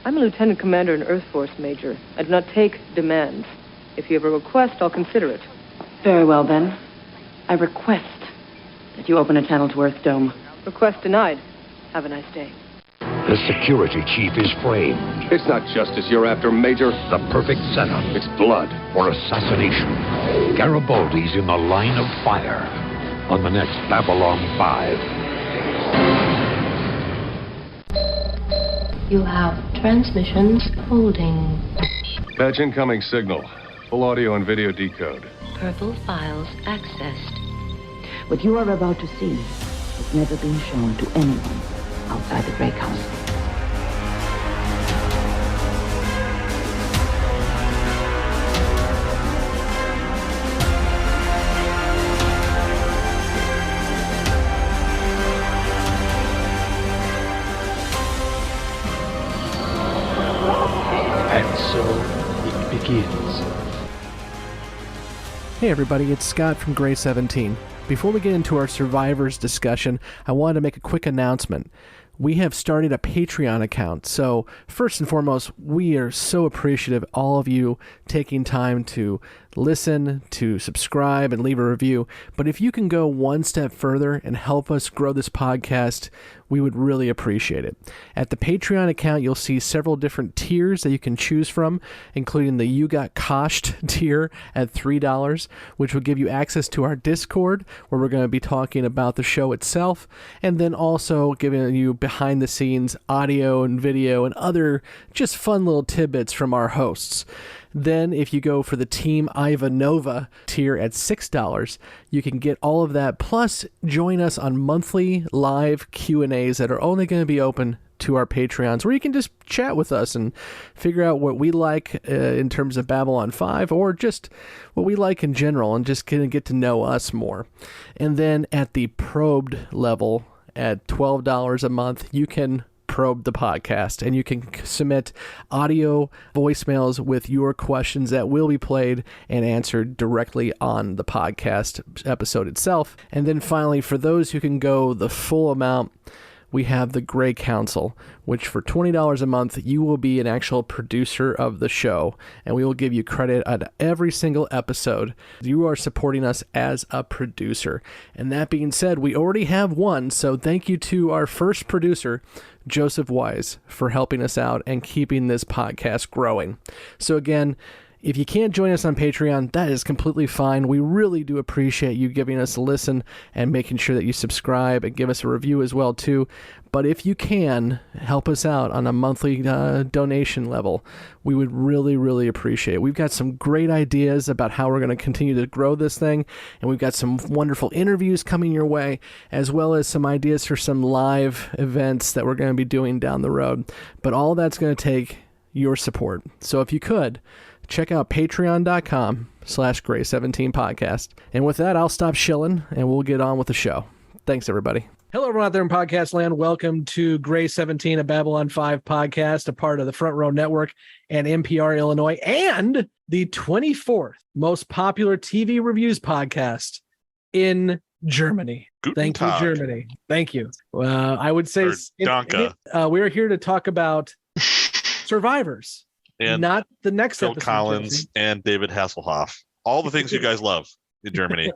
I'm a lieutenant commander in Earth Force, Major. I do not take demands. If you have a request, I'll consider it. Very well, then. I request that you open a channel to Earth Dome. Request denied. Have a nice day. The security chief is framed. It's not justice you're after, Major. The perfect setup. It's blood. For assassination. Garibaldi's in the line of fire on the next Babylon 5. You have transmissions holding. Patch incoming signal. Full audio and video decode. Purple files accessed. What you are about to see has never been shown to anyone outside the Grey Council. And so it begins. Hey everybody, it's Scott from Grey 17. Before we get into our Survivors discussion, I wanted to make a quick announcement. We have started a Patreon account, so first and foremost, we are so appreciative of all of you taking time to listen, to subscribe, and leave a review. But if you can go one step further and help us grow this podcast, we would really appreciate it. At the Patreon account, you'll see several different tiers that you can choose from, including the You Got Koshed tier at $3, which will give you access to our Discord, where we're going to be talking about the show itself, and then also giving you behind-the-scenes audio and video and other just fun little tidbits from our hosts. Then if you go for the Team Ivanova tier at $6, you can get all of that, plus join us on monthly live Q&As that are only going to be open to our Patreons, where you can just chat with us and figure out what we like in terms of Babylon 5, or just what we like in general, and just kind of get to know us more. And then at the probed level, at $12 a month, you can probe the podcast, and you can submit audio voicemails with your questions that will be played and answered directly on the podcast episode itself. And then finally, for those who can go the full amount, we have the Grey Council, which for $20 a month, you will be an actual producer of the show, and we will give you credit on every single episode. You are supporting us as a producer. And that being said, we already have one, so thank you to our first producer, Joseph Wise, for helping us out and keeping this podcast growing. So again, if you can't join us on Patreon, that is completely fine. We really do appreciate you giving us a listen and making sure that you subscribe and give us a review as well, too. But if you can help us out on a monthly donation level, we would really, really appreciate it. We've got some great ideas about how we're going to continue to grow this thing, and we've got some wonderful interviews coming your way, as well as some ideas for some live events that we're going to be doing down the road. But all that's going to take your support. So if you could, check out patreon.com/Grey17podcast. And with that, I'll stop shilling and we'll get on with the show. Thanks, everybody. Hello, everyone out there in podcast land. Welcome to Grey 17, a Babylon 5 podcast, a part of the Front Row Network and NPR Illinois, and the 24th most popular TV reviews podcast in Germany. Thank you, Germany. Thank you. I would say we are here to talk about Survivors. And not the next Phil episode, Collins and David Hasselhoff. All the things you guys love in Germany.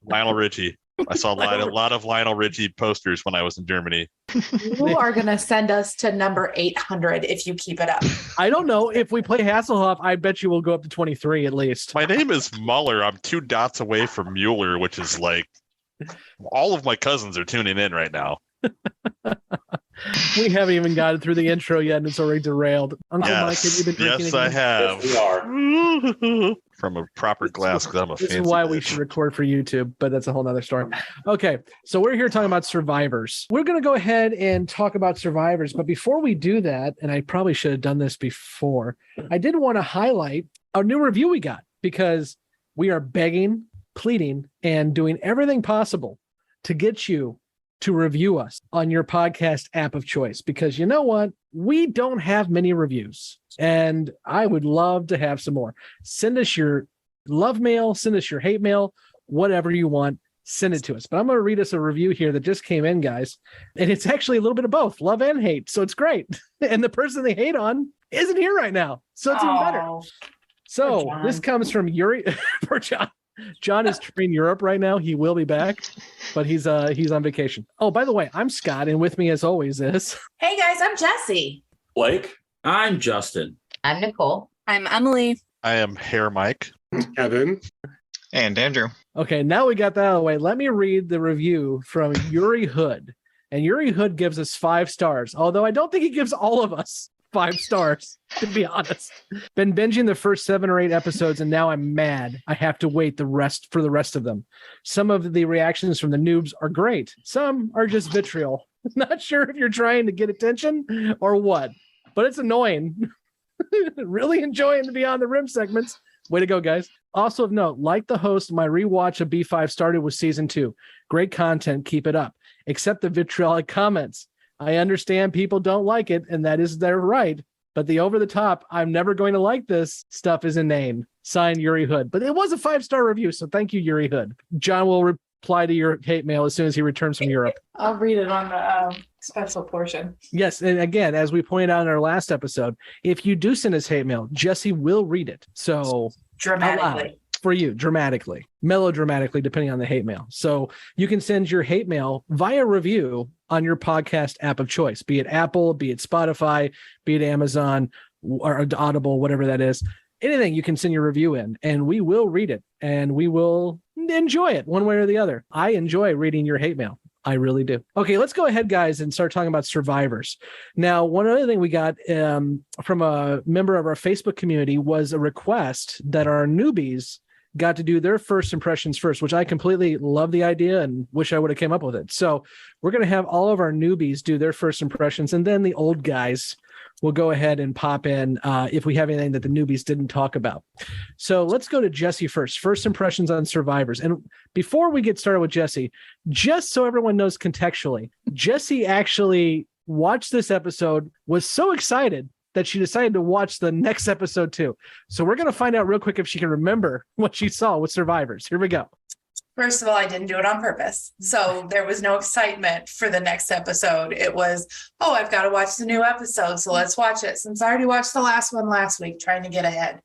Lionel Richie. I saw a lot of Lionel Richie posters when I was in Germany. You are going to send us to number 800 if you keep it up. I don't know. If we play Hasselhoff, I bet you will go up to 23 at least. My name is Muller. I'm 2 dots away from Mueller, which is like all of my cousins are tuning in right now. We haven't even gotten through the intro yet, and it's already derailed. Uncle Mike, have you been drinking Yes, again? I have. Yes, we are. From a proper glass, because I'm a This fancy is why we bitch. should record for YouTube, but that's a whole nother story. Okay, so we're here talking about Survivors. We're going to go ahead and talk about Survivors, but before we do that, and I probably should have done this before, I did want to highlight a new review we got, because we are begging, pleading, and doing everything possible to get you to review us on your podcast app of choice, because you know what? We don't have many reviews, and I would love to have some more. Send us your love mail, send us your hate mail, whatever you want. send it to us. But I'm going to read us a review here that just came in, guys. And it's actually a little bit of both, love and hate. So it's great. And the person they hate on isn't here right now. So it's even better. So this comes from Yuri. Poor John. John is touring Europe right now. He will be back, but he's on vacation. Oh, by the way, I'm Scott, and with me as always is... Hey guys, I'm Jessi. Blake. I'm Justin. I'm Nicole. I'm Emily. I am Hair Mike. Kevin. And Andrew. Okay, now we got that out of the way. Let me read the review from Yuri Hood. And Yuri Hood gives us 5 stars, although I don't think he gives all of us 5 stars, to be honest. Been binging the first 7 or 8 episodes, and now I'm mad. I have to wait for the rest of them. Some of the reactions from the noobs are great. Some are just vitriol. Not sure if you're trying to get attention or what, but it's annoying. Really enjoying the Beyond the Rim segments. Way to go, guys. Also of note, like the host, my rewatch of B5 started with season 2. Great content. Keep it up. Except the vitriolic comments. I understand people don't like it, and that is their right. But the over-the-top, I'm never going to like this stuff is inane. Signed, Yuri Hood. But it was a 5-star review, so thank you, Yuri Hood. John will reply to your hate mail as soon as he returns from Europe. I'll read it on the special portion. Yes, and again, as we pointed out in our last episode, if you do send us hate mail, Jessi will read it. So dramatically. For you, dramatically, melodramatically, depending on the hate mail. So you can send your hate mail via review on your podcast app of choice, be it Apple, be it Spotify, be it Amazon or Audible, whatever that is. Anything you can send your review in, and we will read it, and we will enjoy it one way or the other. I enjoy reading your hate mail. I really do. Okay, let's go ahead, guys, and start talking about survivors. Now, one other thing we got from a member of our Facebook community was a request that our newbies got to do their first impressions first, which I completely love the idea and wish I would have came up with it. So we're going to have all of our newbies do their first impressions, and then the old guys will go ahead and pop in if we have anything that the newbies didn't talk about. So let's go to Jessi first. First impressions on survivors. And before we get started with Jessi, just so everyone knows contextually, Jessi actually watched this episode, was so excited that she decided to watch the next episode too. So we're going to find out real quick if she can remember what she saw with survivors. Here we go. First of all, I didn't do it on purpose. So there was no excitement for the next episode. It was, oh, I've got to watch the new episode. So let's watch it. Since I already watched the last one last week, trying to get ahead.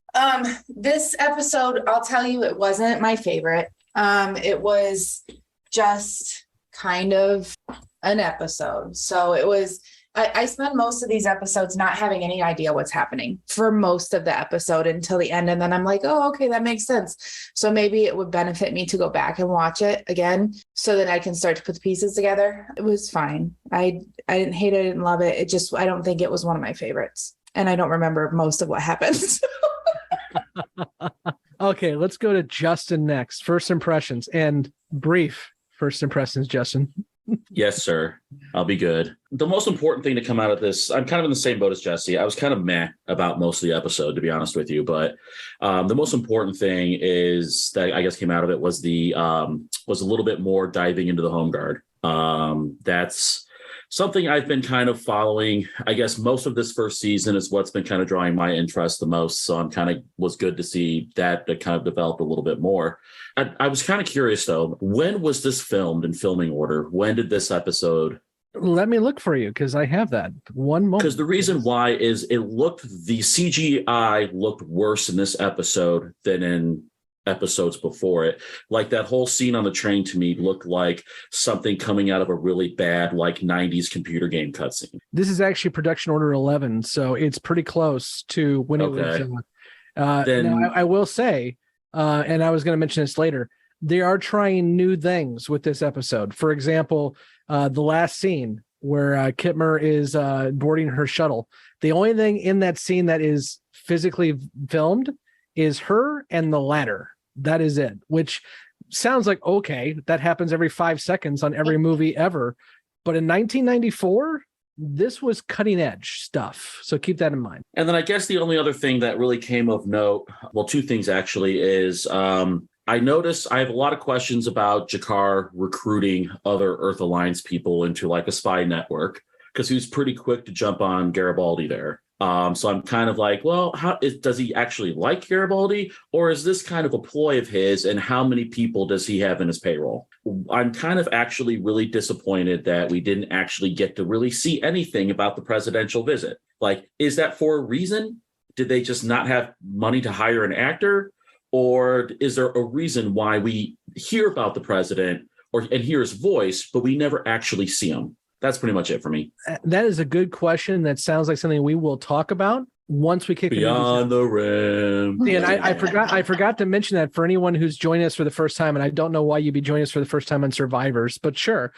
This episode, I'll tell you, it wasn't my favorite. It was just kind of an episode. So it was, I spend most of these episodes not having any idea what's happening for most of the episode until the end. And then I'm like, oh, okay, that makes sense. So maybe it would benefit me to go back and watch it again so that I can start to put the pieces together. It was fine. I didn't hate it. I didn't love it. I don't think it was one of my favorites. And I don't remember most of what happens. Okay, let's go to Justin next. First impressions and brief first impressions, Justin. Yes, sir. I'll be good. The most important thing to come out of this, I'm kind of in the same boat as Jessi. I was kind of meh about most of the episode, to be honest with you. But the most important thing is that I guess came out of it was was a little bit more diving into the home guard. That's something I've been kind of following. I guess most of this first season is what's been kind of drawing my interest the most. So I'm kind of was good to see that kind of develop a little bit more. I was kind of curious, though, when was this filmed in filming order? When did this episode? Let me look for you because I have that. One moment. Because the reason why is the CGI looked worse in this episode than in episodes before it. Like that whole scene on the train to me looked like something coming out of a really bad 90s computer game cutscene. This is actually production order 11, so it's pretty close to when it was. Now, I will say, and I was going to mention this later, they are trying new things with this episode. For example, the last scene where Kitmer is boarding her shuttle. The only thing in that scene that is physically filmed is her and the ladder. That is it, which sounds like, okay, that happens every 5 seconds on every movie ever. But in 1994, this was cutting edge stuff. So keep that in mind. And then I guess the only other thing that really came of note, well, two things actually, is I noticed I have a lot of questions about G'Kar recruiting other Earth Alliance people into a spy network, because he was pretty quick to jump on Garibaldi there. So I'm kind of like, well, does he actually like Garibaldi, or is this kind of a ploy of his? And how many people does he have in his payroll? I'm kind of actually really disappointed that we didn't actually get to really see anything about the presidential visit. Like, is that for a reason? Did they just not have money to hire an actor? Or is there a reason why we hear about the president and hear his voice, but we never actually see him? That's pretty much it for me. That is a good question. That sounds like something we will talk about once we kick Beyond the Rim. And I forgot to mention that for anyone who's joining us for the first time, and I don't know why you'd be joining us for the first time on Survivors, but sure.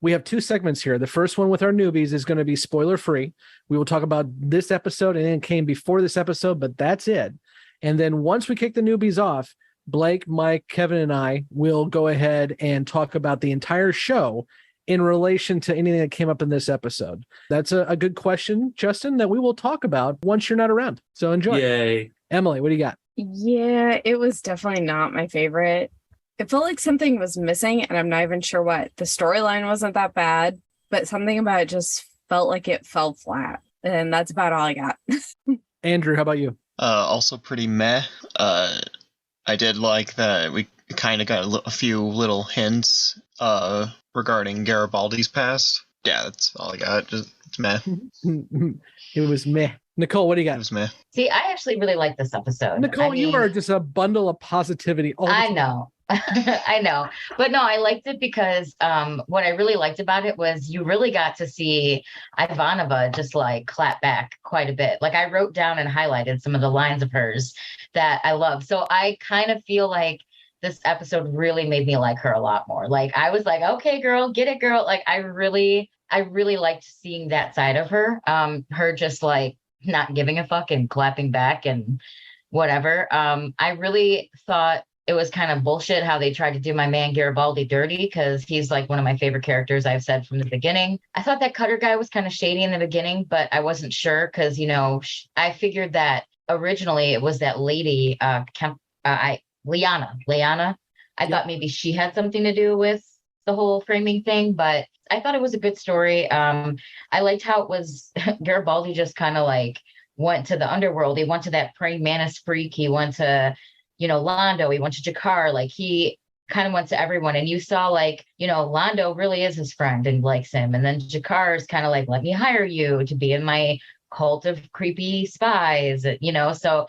We have 2 segments here. The first one with our newbies is going to be spoiler free. We will talk about this episode and it came before this episode, but that's it. And then once we kick the newbies off, Blake, Mike, Kevin, and I will go ahead and talk about the entire show in relation to anything that came up in this episode. That's a good question, Justin, that we will talk about once you're not around. So enjoy. Yay. Emily, what do you got? Yeah, it was definitely not my favorite. It felt like something was missing, and I'm not even sure what. The storyline wasn't that bad, but something about it just felt like it fell flat. And that's about all I got. Andrew, how about you? Also pretty meh. I did like that we kind of got a few little hints regarding Garibaldi's past. Yeah, that's all I got. Just it's meh. It was meh. Nicole, what do you got? It was meh. See, I actually really like this episode. Nicole, you are just a bundle of positivity. I know. I know. But no, I liked it because what I really liked about it was you really got to see Ivanova just like clap back quite a bit. Like I wrote down and highlighted some of the lines of hers that I love. So I kind of feel like this episode really made me like her a lot more. Like I was like, okay, girl, get it, girl. Like I really liked seeing that side of her. Her just like not giving a fuck and clapping back and whatever. I really thought it was kind of bullshit how they tried to do my man Garibaldi dirty, because he's like one of my favorite characters, I've said from the beginning. I thought that Cutter guy was kind of shady in the beginning, but I wasn't sure because, you know, I figured that originally it was that lady, Liana. I thought maybe she had something to do with the whole framing thing, but I thought it was a good story. I liked how it was Garibaldi just kind of like went to the underworld. He went to that praying mantis freak. He went to, you know, Londo, he went to Jakar, like he kind of went to everyone. And you saw like, you know, Londo really is his friend and likes him. And then Jakar is kind of like, let me hire you to be in my cult of creepy spies, you know? So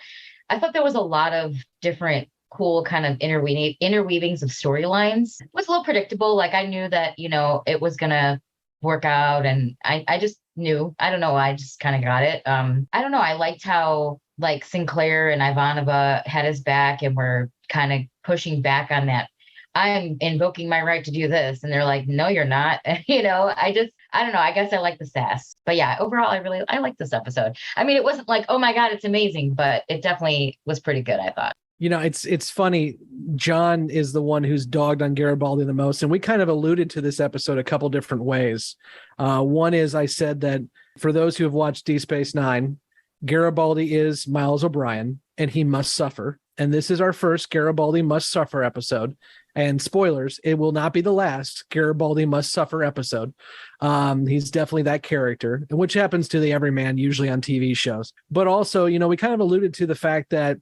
I thought there was a lot of different cool kind of interweavings of storylines. It was a little predictable. Like I knew that, you know, it was going to work out. And I just knew, I don't know. I just kind of got it. I don't know. I liked how like Sinclair and Ivanova had his back and were kind of pushing back on that. I'm invoking my right to do this. And they're like, no, you're not. You know, I don't know. I guess I like the sass. But yeah, overall, I like this episode. I mean, it wasn't like, oh my God, it's amazing, but it definitely was pretty good, I thought. You know, it's funny. John is the one who's dogged on Garibaldi the most. And we kind of alluded to this episode a couple different ways. One is I said that for those who have watched Deep Space Nine, Garibaldi is Miles O'Brien and he must suffer. And this is our first Garibaldi must suffer episode. And spoilers, it will not be the last Garibaldi must suffer episode. He's definitely that character, which happens to the everyman usually on TV shows. But also, you know, we kind of alluded to the fact that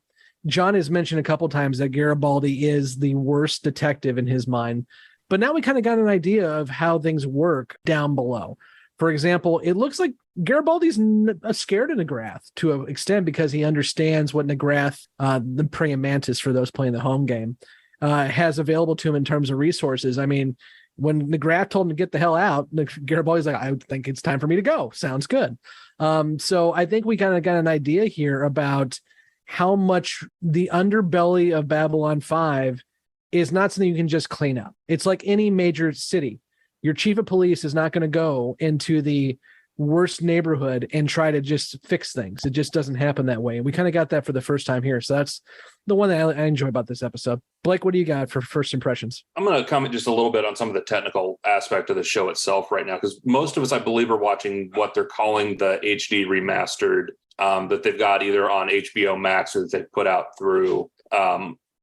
John has mentioned a couple times that Garibaldi is the worst detective in his mind. But now we kind of got an idea of how things work down below. For example, it looks like Garibaldi's scared of Nagrath to an extent because he understands what Nagrath, the praying mantis for those playing the home game, has available to him in terms of resources. I mean, when Nagrath told him to get the hell out, Garibaldi's like, I think it's time for me to go. Sounds good. So I think we kind of got an idea here about how much the underbelly of Babylon 5 is not something you can just clean up. It's like any major city. Your chief of police is not going to go into the worst neighborhood and try to just fix things. It just doesn't happen that way. And we kind of got that for the first time here. So that's the one that I enjoy about this episode. Blake, what do you got for first impressions? I'm going to comment just a little bit on some of the technical aspect of the show itself right now, because most of us, I believe, are watching what they're calling the HD remastered that they've got either on HBO Max or that they've put out through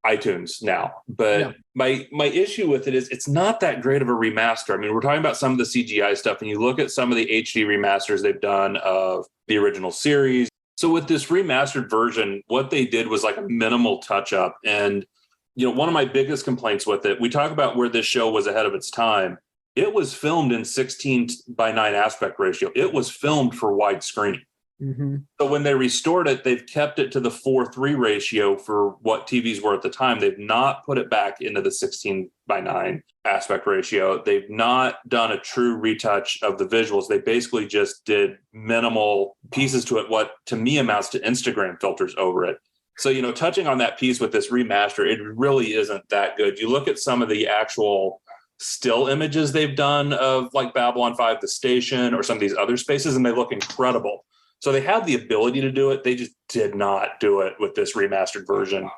iTunes now. But my issue with it is it's not that great of a remaster. I mean, we're talking about some of the CGI stuff, and you look at some of the HD remasters they've done of the original series. So with this remastered version, what they did was like a minimal touch up. And, you know, one of my biggest complaints with it, we talk about where this show was ahead of its time. It was filmed in 16:9 aspect ratio. It was filmed for widescreen. Mm-hmm. So when they restored it, they've kept it to the 4:3 ratio for what TVs were at the time. They've not put it back into the 16:9 aspect ratio. They've not done a true retouch of the visuals. They basically just did minimal pieces to it, what to me amounts to Instagram filters over it. So, you know, touching on that piece with this remaster, it really isn't that good. You look at some of the actual still images they've done of like Babylon 5, the station, or some of these other spaces, and they look incredible. So they have the ability to do it. They just did not do it with this remastered version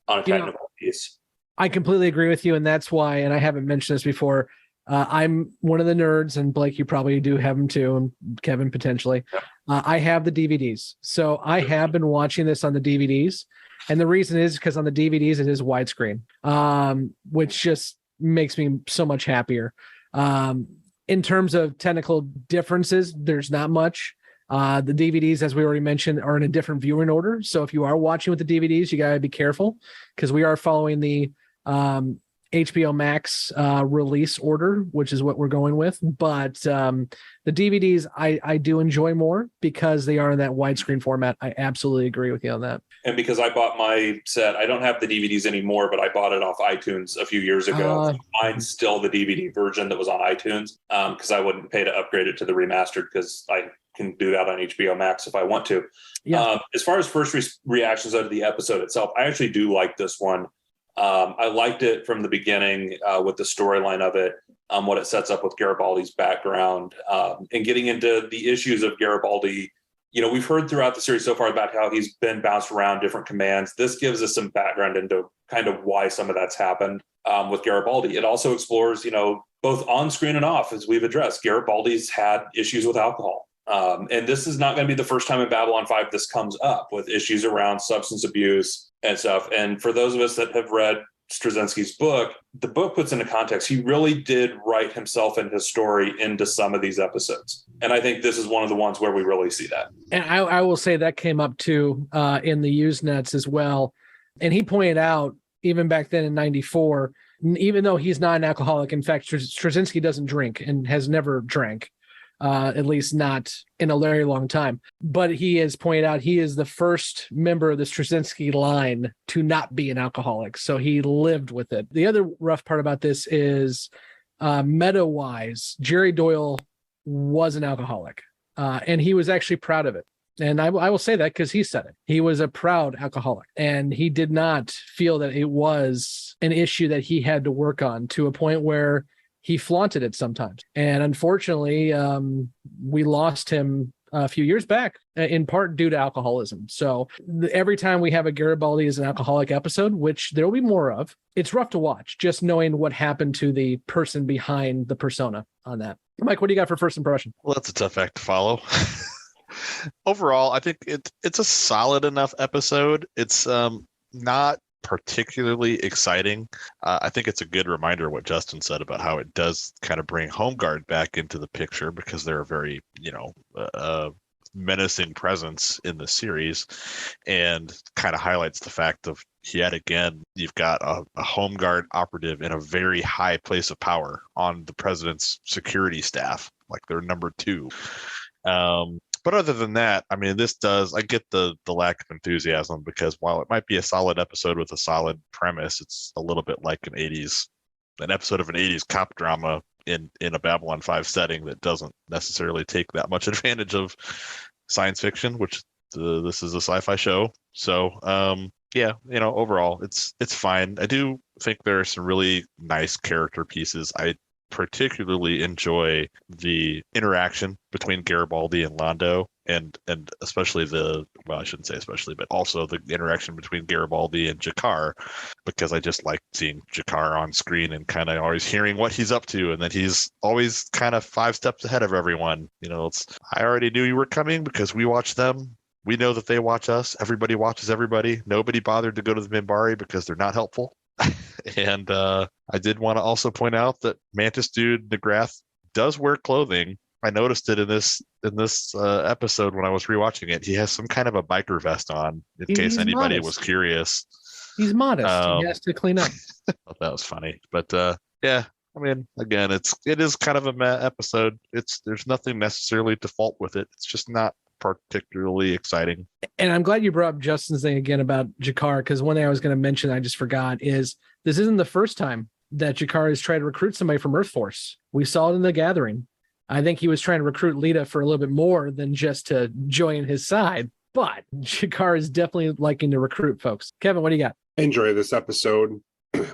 on a technical piece. I completely agree with you. And that's why, and I haven't mentioned this before, I'm one of the nerds, and Blake, you probably do have them too, and Kevin potentially. I have the DVDs. So I have been watching this on the DVDs. And the reason is because on the DVDs, it is widescreen, which just makes me so much happier. In terms of technical differences, there's not much. The DVDs, as we already mentioned, are in a different viewing order. So if you are watching with the DVDs, you got to be careful because we are following the HBO Max release order, which is what we're going with. But the DVDs, I do enjoy more because they are in that widescreen format. I absolutely agree with you on that. And because I bought my set, I don't have the DVDs anymore, but I bought it off iTunes a few years ago. So mine's still the DVD version that was on iTunes because I wouldn't pay to upgrade it to the remastered because I can do that on HBO Max if I want to. As far as first reactions out of the episode itself, I actually do like this one. I liked it from the beginning with the storyline of it, what it sets up with Garibaldi's background, and getting into the issues of Garibaldi. You know, we've heard throughout the series so far about how he's been bounced around different commands. This gives us some background into kind of why some of that's happened with Garibaldi. It also explores, you know, both on screen and off, as we've addressed. Garibaldi's had issues with alcohol. And this is not going to be the first time in Babylon 5 this comes up with issues around substance abuse and stuff. And for those of us that have read Straczynski's book, the book puts into context, he really did write himself and his story into some of these episodes. And I think this is one of the ones where we really see that. And I will say that came up too in the Usenets as well. And he pointed out, even back then in 94, even though he's not an alcoholic, in fact, Straczynski doesn't drink and has never drank. At least not in a very long time. But he has pointed out he is the first member of the Straczynski line to not be an alcoholic. So he lived with it. The other rough part about this is meta-wise, Jerry Doyle was an alcoholic. And he was actually proud of it. And I will say that because he said it. He was a proud alcoholic. And he did not feel that it was an issue that he had to work on to a point where he flaunted it sometimes. And unfortunately, we lost him a few years back, in part due to alcoholism. So every time we have a Garibaldi as an alcoholic episode, which there will be more of, it's rough to watch, just knowing what happened to the person behind the persona on that. Mike, what do you got for first impression? Well, that's a tough act to follow. Overall, I think it's a solid enough episode. It's not particularly exciting. I think it's a good reminder of what Justin said about how it does kind of bring Home Guard back into the picture because they're a very, menacing presence in the series, and kind of highlights the fact of yet again, you've got a Home Guard operative in a very high place of power on the president's security staff, like they're number 2. But other than that, I mean, I get the lack of enthusiasm because while it might be a solid episode with a solid premise, it's a little bit like an episode of an 80s cop drama in a Babylon 5 setting that doesn't necessarily take that much advantage of science fiction, which this is a sci-fi show. So, overall, it's fine. I do think there are some really nice character pieces. I particularly enjoy the interaction between Garibaldi and Londo, and especially I shouldn't say especially, but also the interaction between Garibaldi and Jakar, because I just like seeing Jakar on screen and kind of always hearing what he's up to, and that he's always kind of 5 steps ahead of everyone. I already knew you were coming because we watched them we know that they watch us. Everybody watches everybody. Nobody bothered to go to the Minbari because they're not helpful. And I did want to also point out that Mantis Dude McGrath does wear clothing. I noticed it in this episode when I was rewatching it. He has some kind of a biker vest on, in case anybody was curious. He's modest. He has to clean up. That was funny, but yeah. I mean, again, it is kind of a meh episode. There's nothing necessarily to fault with it. It's just not particularly exciting. And I'm glad you brought up Justin's thing again about Jakar, because one thing I was going to mention I just forgot is this isn't the first time that Jakar has tried to recruit somebody from Earth Force. We saw it in The Gathering. I think he was trying to recruit Lita for a little bit more than just to join his side, but Jakar is definitely liking to recruit folks. Kevin, what do you got? I enjoy this episode.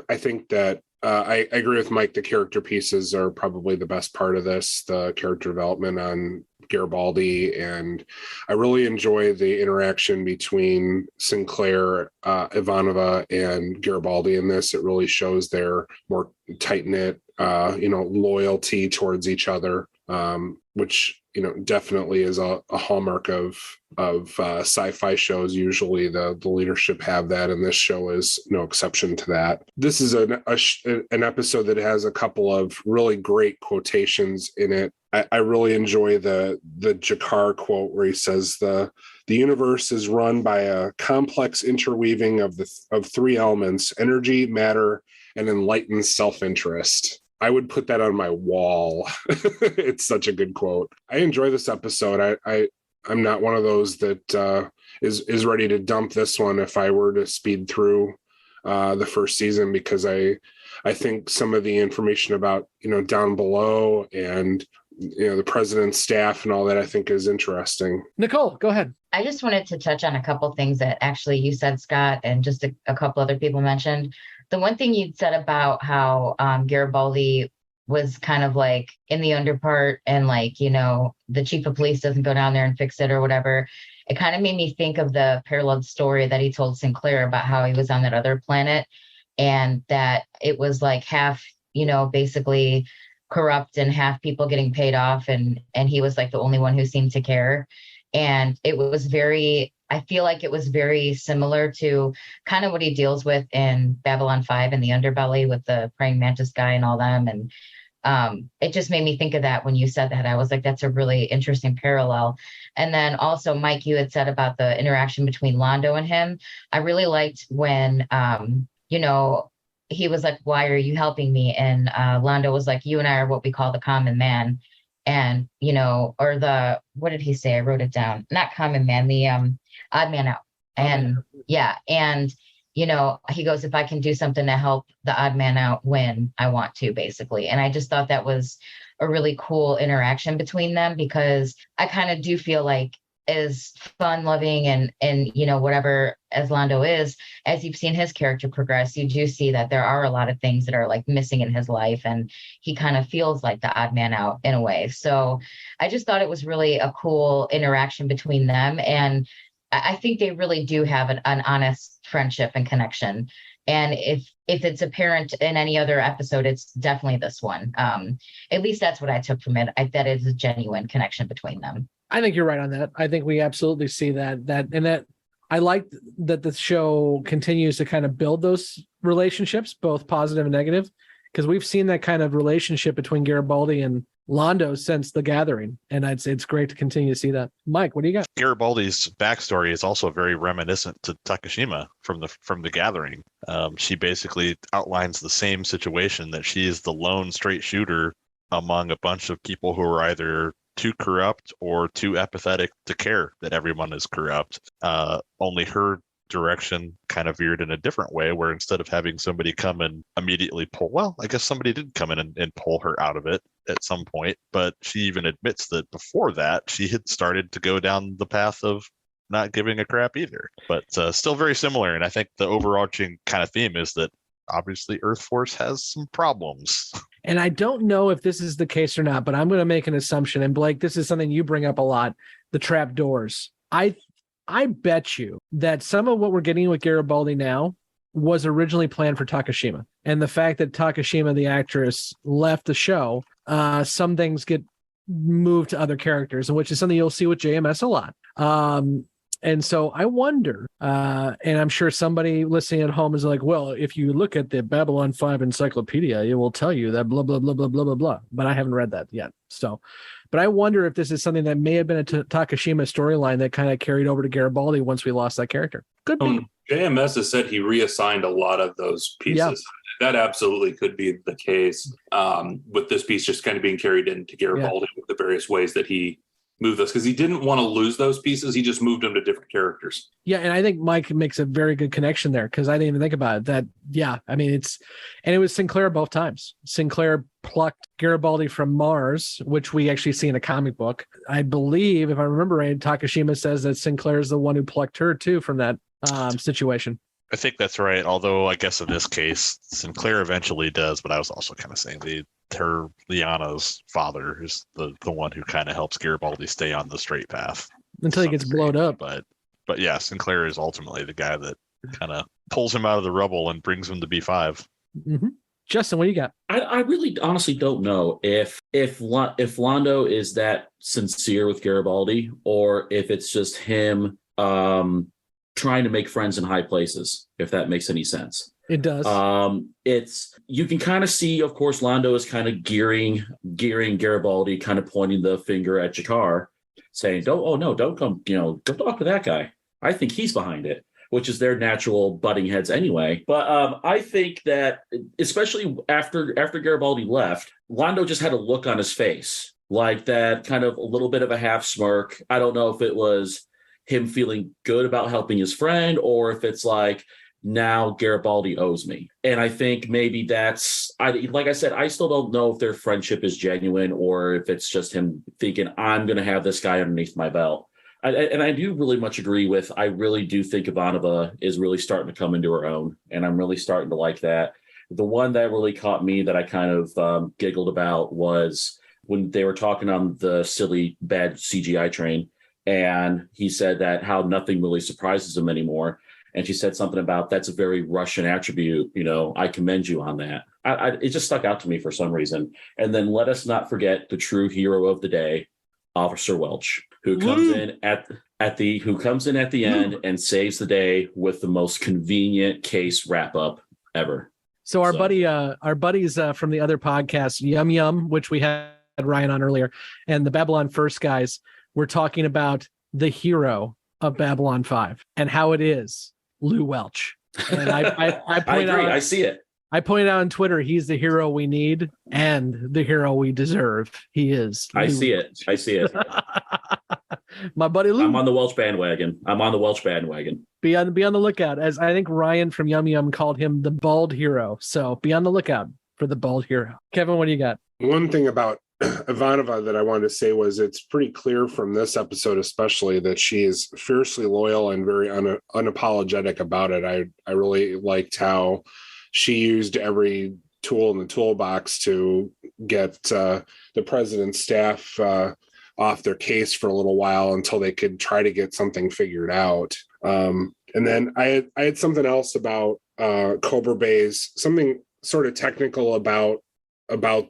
I think that I agree with Mike. The character pieces are probably the best part of this, the character development on Garibaldi. And I really enjoy the interaction between Sinclair, Ivanova, and Garibaldi in this. It really shows their more tight-knit, loyalty towards each other, which, definitely is a hallmark of sci-fi shows. Usually the leadership have that, and this show is no exception to that. This is an episode that has a couple of really great quotations in it. I really enjoy the Jakar quote where he says the universe is run by a complex interweaving of three elements: energy, matter, and enlightened self-interest. I would put that on my wall. It's such a good quote. I enjoy this episode. I'm not one of those that is ready to dump this one if I were to speed through the first season, because I think some of the information about down below and the president's staff and all that I think is interesting. Nicole, go ahead. I just wanted to touch on a couple things that actually you said, Scott, and just a couple other people mentioned. The one thing you'd said about how Garibaldi was kind of like in the underpart and the chief of police doesn't go down there and fix it or whatever. It kind of made me think of the parallel story that he told Sinclair about how he was on that other planet and that it was like half, basically corrupt and half people getting paid off. And he was like the only one who seemed to care. And it was I feel like it was very similar to kind of what he deals with in Babylon 5 and the underbelly with the praying mantis guy and all them. And it just made me think of that when you said that. I was like, that's a really interesting parallel. And then also, Mike, you had said about the interaction between Londo and him. I really liked when, he was like, why are you helping me? And Londo was like, you and I are what we call the common man. And, what did he say? I wrote it down. Not common man, the odd man out. And yeah. And, he goes, if I can do something to help the odd man out when I want to, basically. And I just thought that was a really cool interaction between them, because I kind of do feel like as fun loving and whatever as Londo is, as you've seen his character progress, you do see that there are a lot of things that are like missing in his life, and he kind of feels like the odd man out in a way. So I just thought it was really a cool interaction between them, and I think they really do have an honest friendship and connection. And if it's apparent in any other episode, it's definitely this one. At least that's what I took from it. That is a genuine connection between them. I think you're right on that. I think we absolutely see that I like that the show continues to kind of build those relationships, both positive and negative, because we've seen that kind of relationship between Garibaldi and Londo since The Gathering, and I'd say it's great to continue to see that. Mike, what do you got? Garibaldi's backstory is also very reminiscent to Takashima from the Gathering. She basically outlines the same situation, that she is the lone straight shooter among a bunch of people who are either too corrupt or too apathetic to care that everyone is corrupt. Only her direction kind of veered in a different way, where instead of having somebody come and immediately I guess somebody did come in and pull her out of it at some point, but she even admits that before that she had started to go down the path of not giving a crap either. But still very similar, and I think the overarching kind of theme is that obviously Earth Force has some problems. And I don't know if this is the case or not, but I'm going to make an assumption. And Blake, this is something you bring up a lot, the trap doors. I bet you that some of what we're getting with Garibaldi now was originally planned for Takashima. And the fact that Takashima, the actress, left the show, some things get moved to other characters, and which is something you'll see with JMS a lot. And so I wonder, and I'm sure somebody listening at home is like, well, if you look at the Babylon 5 encyclopedia, it will tell you that blah, blah, blah, blah, blah, blah, blah. But I haven't read that yet. So, but I wonder if this is something that may have been a Takashima storyline that kind of carried over to Garibaldi once we lost that character. Could be. JMS has said he reassigned a lot of those pieces. Yeah. That absolutely could be the case, with this piece just kind of being carried into Garibaldi with the various ways that he moved those, because he didn't want to lose those pieces. He just moved them to different characters. Yeah, and I think Mike makes a very good connection there, because I didn't even think about it. That, yeah, I mean, it was Sinclair both times. Sinclair plucked Garibaldi from Mars, which we actually see in a comic book. I believe, if I remember right, Takashima says that Sinclair is the one who plucked her too from that situation. I think that's right. Although I guess in this case, Sinclair eventually does, but I was also kind of saying Liana's father is the one who kind of helps Garibaldi stay on the straight path until he gets blown up. But yeah, Sinclair is ultimately the guy that kind of pulls him out of the rubble and brings him to B5. Mm-hmm. Justin, what do you got? I really honestly don't know if Londo is that sincere with Garibaldi, or if it's just him trying to make friends in high places, if that makes any sense. It does. You can kind of see, of course, Londo is kind of gearing Garibaldi, kind of pointing the finger at Jakar, saying, don't come, don't talk to that guy. I think he's behind it, which is their natural butting heads anyway. But I think that, especially after Garibaldi left, Londo just had a look on his face, like that kind of a little bit of a half smirk. I don't know if it was him feeling good about helping his friend, or if it's like, now Garibaldi owes me. And I think maybe like I said, I still don't know if their friendship is genuine, or if it's just him thinking, I'm going to have this guy underneath my belt. And I do really much agree with, I really do think Ivanova is really starting to come into her own. And I'm really starting to like that. The one that really caught me that I kind of giggled about was when they were talking on the silly, bad CGI train. And he said that how nothing really surprises him anymore. And she said something about, that's a very Russian attribute. I commend you on that. It just stuck out to me for some reason. And then let us not forget the true hero of the day, Officer Welch, who comes in at the end and saves the day with the most convenient case wrap up ever. So our buddies from the other podcast, Yum Yum, which we had Ryan on earlier, and the Babylon First guys, were talking about the hero of Babylon 5 and how it is Lou Welch. And I point I agree. out, I see it. I pointed out on Twitter, he's the hero we need and the hero we deserve. He is. I see it. My buddy Lou. I'm on the Welch bandwagon. Be on the lookout, as I think Ryan from Yum Yum called him the bald hero. So be on the lookout for the bald hero. Kevin, what do you got? One thing about Ivanova that I wanted to say was, it's pretty clear from this episode especially that she is fiercely loyal and very unapologetic about it. I really liked how she used every tool in the toolbox to get the president's staff off their case for a little while until they could try to get something figured out. And then I had something else about Cobra Bay's, something sort of technical about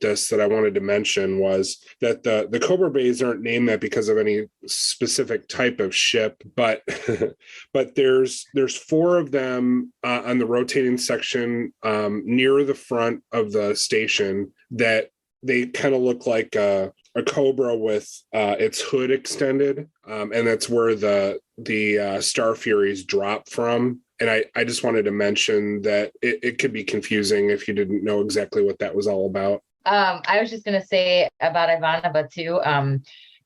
this that I wanted to mention, was that the Cobra Bays aren't named that because of any specific type of ship, but but there's 4 of them on the rotating section near the front of the station that they kind of look like a Cobra with its hood extended, and that's where the Star Furies drop from. And I just wanted to mention that it could be confusing if you didn't know exactly what that was all about. I was just going to say about Ivanova too.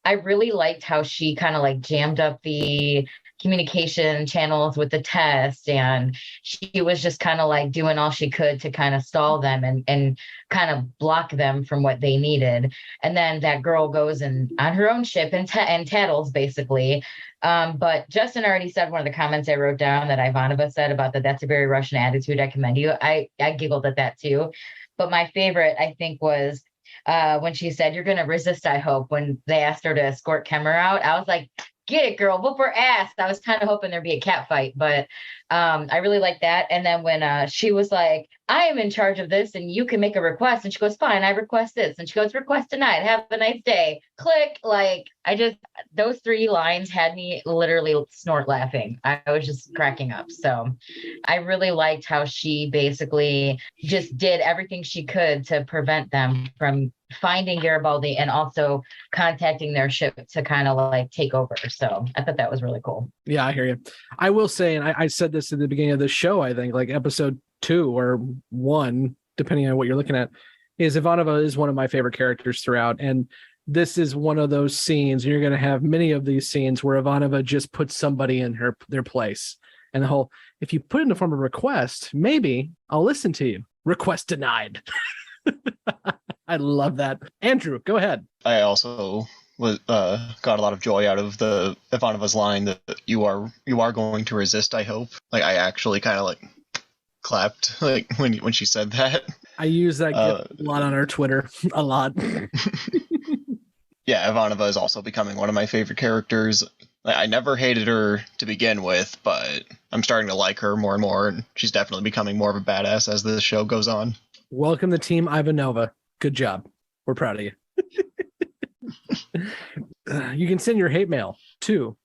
I really liked how she kind of like jammed up the communication channels with the test, and she was just kind of like doing all she could to kind of stall them and kind of block them from what they needed. And then that girl goes on her own ship and tattles basically. But Justin already said one of the comments I wrote down that Ivanova said about that's a very Russian attitude. I commend you. I giggled at that too. But my favorite, I think, was when she said, "You're going to resist, I hope," when they asked her to escort Kemmer out. I was like, get it, girl, whoop her ass. I was kind of hoping there'd be a cat fight, but I really like that. And then when she was like, I am in charge of this and you can make a request. And she goes, fine, I request this. And she goes, request denied. Have a nice day. Click. Like, those 3 lines had me literally snort laughing. I was just cracking up. So I really liked how she basically just did everything she could to prevent them from finding Garibaldi and also contacting their ship to kind of like take over. So I thought that was really cool. Yeah, I hear you. I will say, and I said this at the beginning of the show, I think like episode 2 or 1, depending on what you're looking at, is Ivanova is one of my favorite characters throughout. And this is one of those scenes, and you're going to have many of these scenes where Ivanova just puts somebody in their place. And the whole, if you put it in the form of request, maybe I'll listen to you. Request denied. I love that. Andrew, go ahead. I also got a lot of joy out of the Ivanova's line that you are going to resist, I hope. Like, I actually kind of like clapped like when she said that. I use that a lot on our Twitter. A lot. Yeah, Ivanova is also becoming one of my favorite characters. I never hated her to begin with, but I'm starting to like her more and more, and she's definitely becoming more of a badass as the show goes on. Welcome to Team Ivanova. Good job. We're proud of you. You can send your hate mail to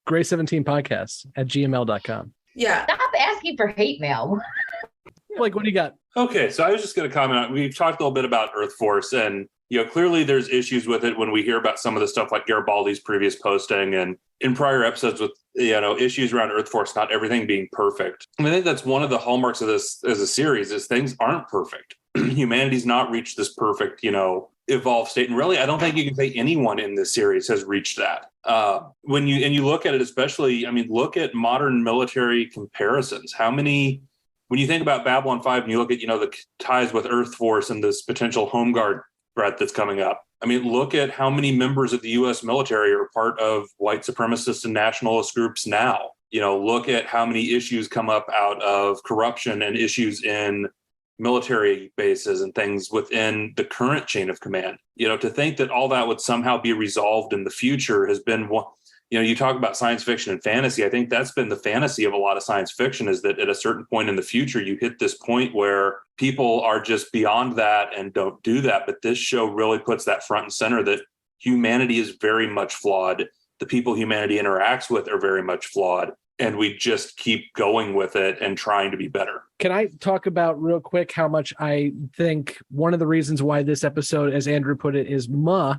gray17podcast@gmail.com. Yeah. Stop asking for hate mail. Like, what do you got? Okay, so I was just going to comment on, we've talked a little bit about Earth Force, and clearly there's issues with it when we hear about some of the stuff like Garibaldi's previous posting and in prior episodes with issues around Earth Force, not everything being perfect. And I think that's one of the hallmarks of this as a series is things aren't perfect. Humanity's not reached this perfect, evolved state. And really, I don't think you can say anyone in this series has reached that. When you look at it, especially, look at modern military comparisons. When you think about Babylon 5 and you look at, the ties with Earth Force and this potential home guard threat that's coming up. Look at how many members of the U.S. military are part of white supremacist and nationalist groups now. Look at how many issues come up out of corruption and issues in military bases and things within the current chain of command. To think that all that would somehow be resolved in the future has been one. You talk about science fiction and fantasy. I think that's been the fantasy of a lot of science fiction, is that at a certain point in the future, you hit this point where people are just beyond that and don't do that. But this show really puts that front and center, that humanity is very much flawed. The people humanity interacts with are very much flawed. And we just keep going with it and trying to be better. Can I talk about real quick how much I think one of the reasons why this episode, as Andrew put it, is meh.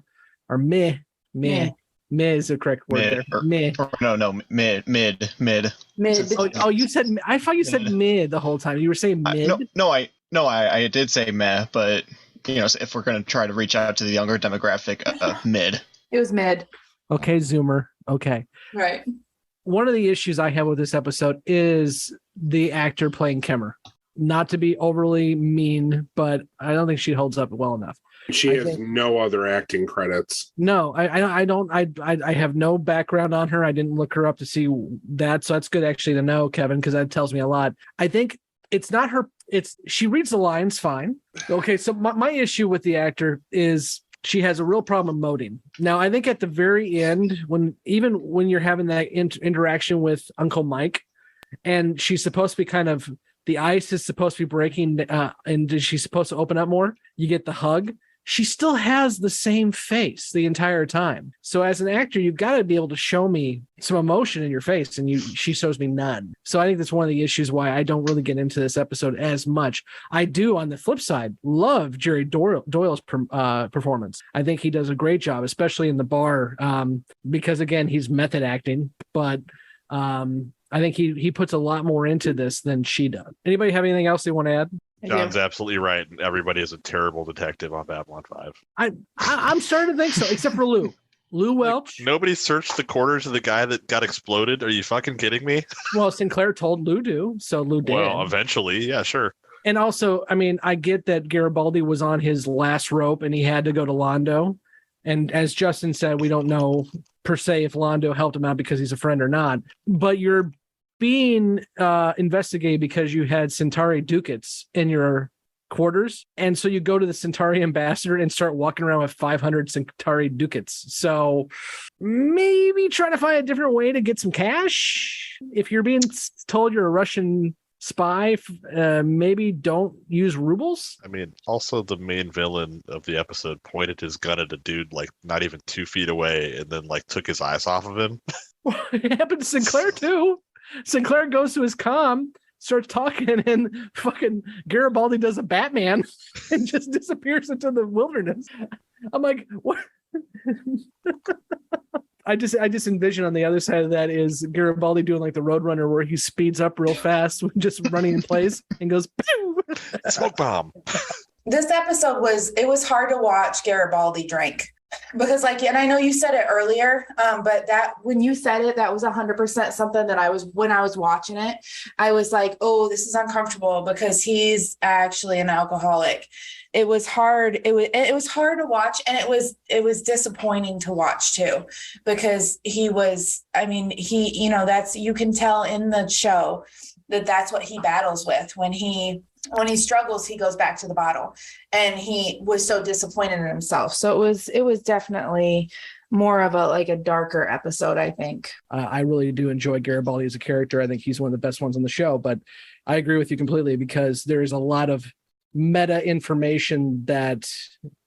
Meh is the correct word there. Meh. No, mid. Oh, you said, I thought you said mid the whole time. You were saying mid? I did say meh, but if we're going to try to reach out to the younger demographic, mid. It was mid. Okay, Zoomer. Okay. Right. One of the issues I have with this episode is the actor playing Kemmer. Not to be overly mean, but I don't think she holds up well enough. She has no other acting credits. No, I don't. I have no background on her. I didn't look her up to see that. So that's good actually to know, Kevin, because that tells me a lot. I think it's not her. She reads the lines fine. Okay, so my issue with the actor is she has a real problem emoting. Now, I think at the very end, when you're having that interaction with Uncle Mike, and she's supposed to be kind of, the ice is supposed to be breaking, and she's supposed to open up more, you get the hug. She still has the same face the entire time. So as an actor, you've got to be able to show me some emotion in your face, and she shows me none. So I think that's one of the issues why I don't really get into this episode as much. I do, on the flip side, love Jerry Doyle's performance. I think he does a great job, especially in the bar, because, again, he's method acting. But I think he puts a lot more into this than she does. Anybody have anything else they want to add? John's absolutely right. Everybody is a terrible detective on Babylon 5. I'm starting to think so, except for Lou. Lou Welch. Nobody searched the quarters of the guy that got exploded. Are you fucking kidding me? Well, Sinclair told Lou to, so Lou did. Well, eventually, yeah, sure. And also, I get that Garibaldi was on his last rope and he had to go to Londo. And as Justin said, we don't know per se if Londo helped him out because he's a friend or not. But you're being investigated because you had Centauri ducats in your quarters. And so you go to the Centauri ambassador and start walking around with 500 Centauri ducats. So maybe try to find a different way to get some cash. If you're being told you're a Russian spy, maybe don't use rubles. I mean, also the main villain of the episode pointed his gun at a dude like not even 2 feet away and then like took his eyes off of him. It happened to Sinclair too. Sinclair goes to his comm, starts talking, and fucking Garibaldi does a Batman and just disappears into the wilderness. I'm like, what? I just envision on the other side of that is Garibaldi doing like the Roadrunner where he speeds up real fast, just running in place and goes, pew! Smoke bomb. This episode was hard to watch Garibaldi drink because and I know you said it earlier, but that when you said it, that was 100% something that when I was watching it, I was like, oh, this is uncomfortable because he's actually an alcoholic. It was hard. It was hard to watch, and it was disappointing to watch too, because he you can tell in the show that's what he battles with. When he struggles, he goes back to the bottle, and he was so disappointed in himself. So it was definitely more of a darker episode, I think. I really do enjoy Garibaldi as a character. I think he's one of the best ones on the show, but I agree with you completely because there's a lot of meta information that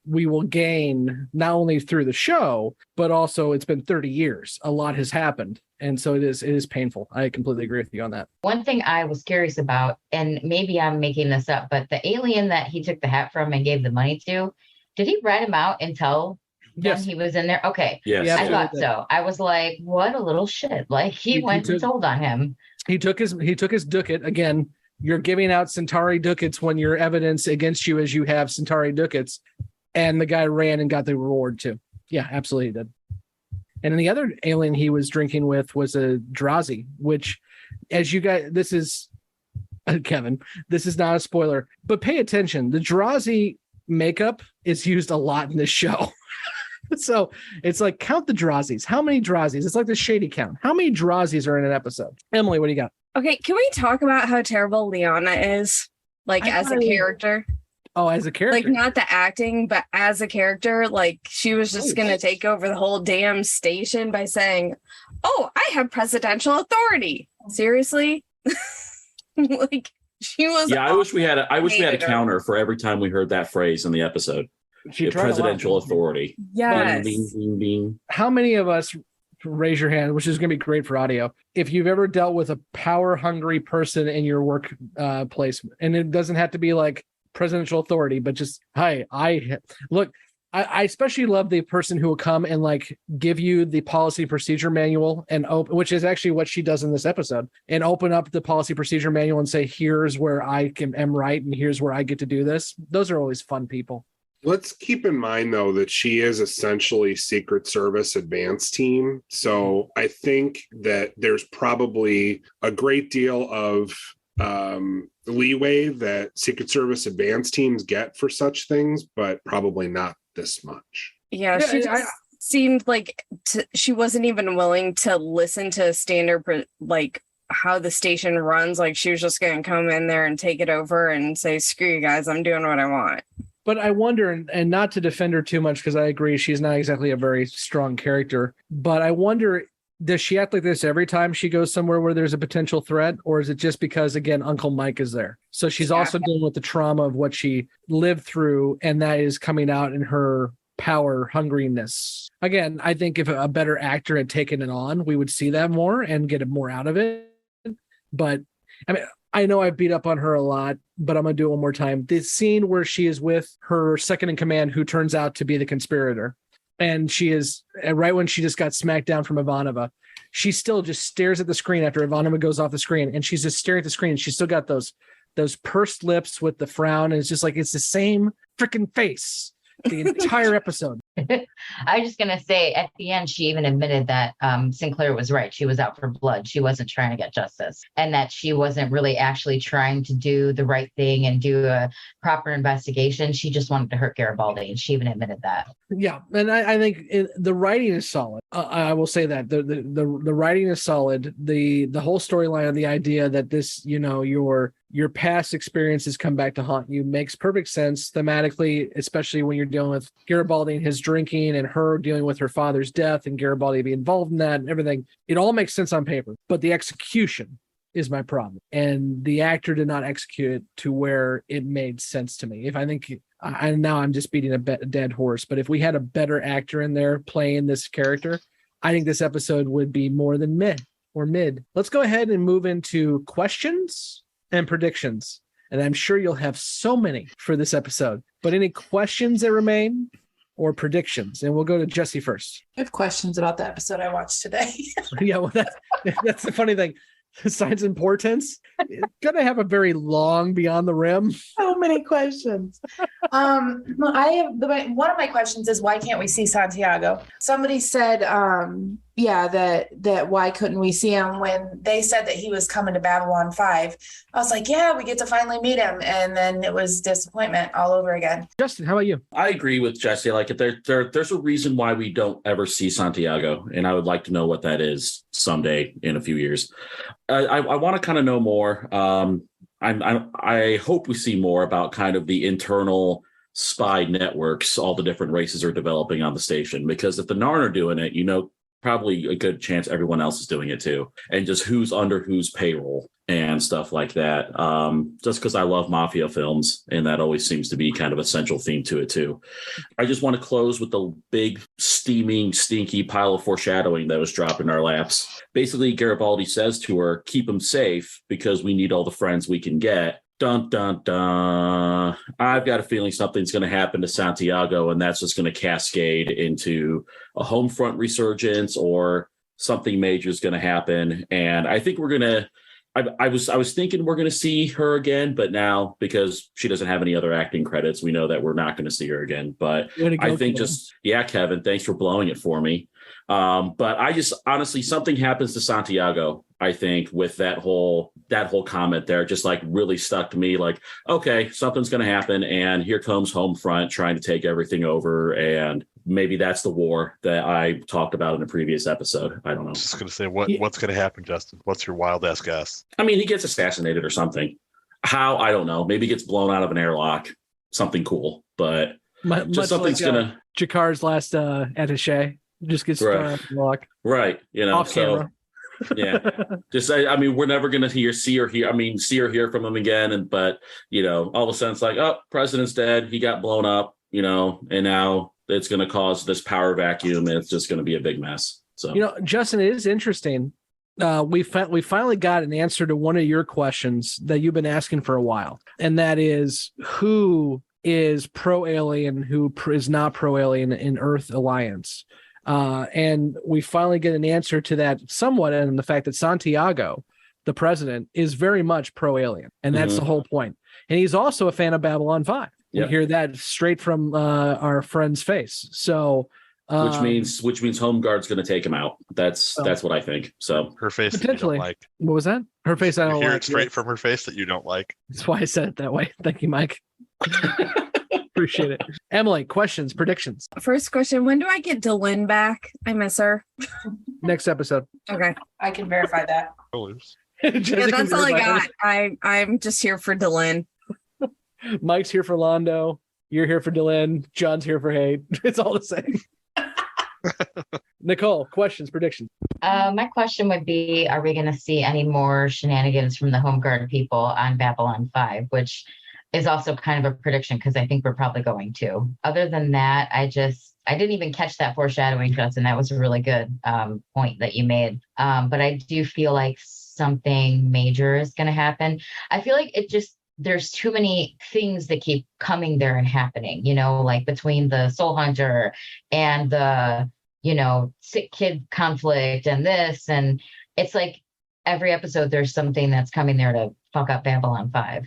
we will gain not only through the show, but also it's been 30 years. A lot has happened. And so it is painful. I completely agree with you on that. One thing I was curious about, and maybe I'm making this up, but the alien that he took the hat from and gave the money to, did he write him out and tell them he was in there? Okay. Yes. I thought so. I was like, what a little shit. Like he went and told on him. He took his ducat. Again, you're giving out Centauri ducats when your evidence against you is you have Centauri ducats, and the guy ran and got the reward too. Yeah, absolutely did. And then the other alien he was drinking with was a Drazi, which, as you guys, this is Kevin, this is not a spoiler, but pay attention. The Drazi makeup is used a lot in this show. So it's like, count the Drazis. How many Drazis? It's like the shady count. How many Drazis are in an episode? Emily, what do you got? Okay, can we talk about how terrible Liana is, as a character? Oh, as a character? Not the acting, but as a character. She was just going to take over the whole damn station by saying, oh, I have presidential authority. Seriously? She was... Yeah, I wish we had a counter for every time we heard that phrase in the episode. Presidential authority. Yes. Bing, bing, bing. How many of us... raise your hand, which is going to be great for audio, if you've ever dealt with a power hungry person in your work place, and it doesn't have to be like presidential authority, but just, hi, I especially love the person who will come and give you the policy procedure manual and open, which is actually what she does in this episode, and open up the policy procedure manual and say, here's where I am right, and here's where I get to do this. Those are always fun people. Let's keep in mind, though, that she is essentially Secret Service advanced team. So I think that there's probably a great deal of leeway that Secret Service advanced teams get for such things, but probably not this much. Yeah, she just seemed like she wasn't even willing to listen to standard, how the station runs. She was just going to come in there and take it over and say, screw you guys, I'm doing what I want. But I wonder, and not to defend her too much, because I agree she's not exactly a very strong character, but I wonder, does she act like this every time she goes somewhere where there's a potential threat? Or is it just because, again, Uncle Mike is there? So she's also dealing with the trauma of what she lived through, and that is coming out in her power hungriness. Again, I think if a better actor had taken it on, we would see that more and get more out of it. But I mean, I know I beat up on her a lot, but I'm going to do it one more time. The scene where she is with her second in command, who turns out to be the conspirator, and she is right when she just got smacked down from Ivanova, she still just stares at the screen after Ivanova goes off the screen, and she's just staring at the screen. She's still got those pursed lips with the frown, and it's just it's the same freaking face the entire episode. I was just going to say, at the end, she even admitted that Sinclair was right. She was out for blood. She wasn't trying to get justice, and that she wasn't really actually trying to do the right thing and do a proper investigation. She just wanted to hurt Garibaldi, and she even admitted that. Yeah, and I think the writing is solid. I will say that the writing is solid. The whole storyline of the idea that this, your your past experiences come back to haunt you makes perfect sense thematically, especially when you're dealing with Garibaldi and his drinking and her dealing with her father's death and Garibaldi being involved in that and everything. It all makes sense on paper, but the execution is my problem. And the actor did not execute it to where it made sense to me. If I think, now I'm just beating a dead horse, but if we had a better actor in there playing this character, I think this episode would be more than mid. Let's go ahead and move into questions and predictions. And I'm sure you'll have so many for this episode. But any questions that remain or predictions? And we'll go to Jessi first. I have questions about the episode I watched today. Yeah, well, that's the funny thing. Signs and portents. It's gonna have a very long Beyond the Rim. So many questions. I have one of my questions is why can't we see Santiago? Somebody said, that why couldn't we see him when they said that he was coming to Babylon 5? I was like, yeah, we get to finally meet him, and then it was disappointment all over again. Justin, how about you? I agree with Jessi. Like, there's a reason why we don't ever see Santiago, and I would like to know what that is someday in a few years. I want to kind of know more. I hope we see more about kind of the internal spy networks all the different races are developing on the station, because if the Narn are doing it, probably a good chance everyone else is doing it too, and just who's under whose payroll and stuff like that. Just because I love mafia films, and that always seems to be kind of a central theme to it too. I just want to close with the big, steaming, stinky pile of foreshadowing that was dropped in our laps. Basically, Garibaldi says to her, keep him safe because we need all the friends we can get. Dun, dun, dun. I've got a feeling something's going to happen to Santiago, and that's just going to cascade into a home front resurgence, or something major is going to happen. And I think we're going to, I was thinking we're going to see her again, but now, because she doesn't have any other acting credits, we know that we're not going to see her again. But I think Kevin, thanks for blowing it for me. But I just, honestly, something happens to Santiago, I think, with that whole comment there, just like really stuck to me. Like, okay, something's going to happen, and here comes home front trying to take everything over, and maybe that's the war that I talked about in a previous episode. I don't know. I was just going to say, what's going to happen, Justin? What's your wild ass guess? I mean, he gets assassinated or something. How? I don't know. Maybe he gets blown out of an airlock. Something cool, but just something's like, gonna. Jakar's last attaché just gets thrown out of the lock. Right. Off camera. Yeah, just I mean, we're never gonna see or hear from him again. But all of a sudden it's like, oh, president's dead. He got blown up. And now it's gonna cause this power vacuum, and it's just gonna be a big mess. So Justin, it is interesting. We finally got an answer to one of your questions that you've been asking for a while, and that is who is pro-alien, who is not pro-alien in Earth Alliance. And we finally get an answer to that somewhat, in the fact that Santiago, the president, is very much pro-alien, and that's the whole point. And he's also a fan of Babylon 5. Yep. We hear that straight from our friend's face. So, which means Home Guard's going to take him out. That's what I think. So her face potentially. That you don't like. What was that? Her face. I don't like. Hear it straight from her face that you don't like. That's why I said it that way. Thank you, Mike. Appreciate it. Emily, questions, predictions. First question, when do I get Delyn back? I miss her. Next episode. Okay. I can verify that. Yeah, that's all I got. I'm just here for Delyn. Mike's here for Londo. You're here for Delyn. John's here for hate. It's all the same. Nicole, questions, predictions. My question would be, are we going to see any more shenanigans from the Home Guard people on Babylon 5, which is also kind of a prediction, because I think we're probably going to. Other than that, I didn't even catch that foreshadowing, Justin. That was a really good point that you made. But I do feel like something major is going to happen. I feel like there's too many things that keep coming there and happening, like between the Soul Hunter and the, sick kid conflict and this. And it's like every episode there's something that's coming there to fuck up Babylon 5,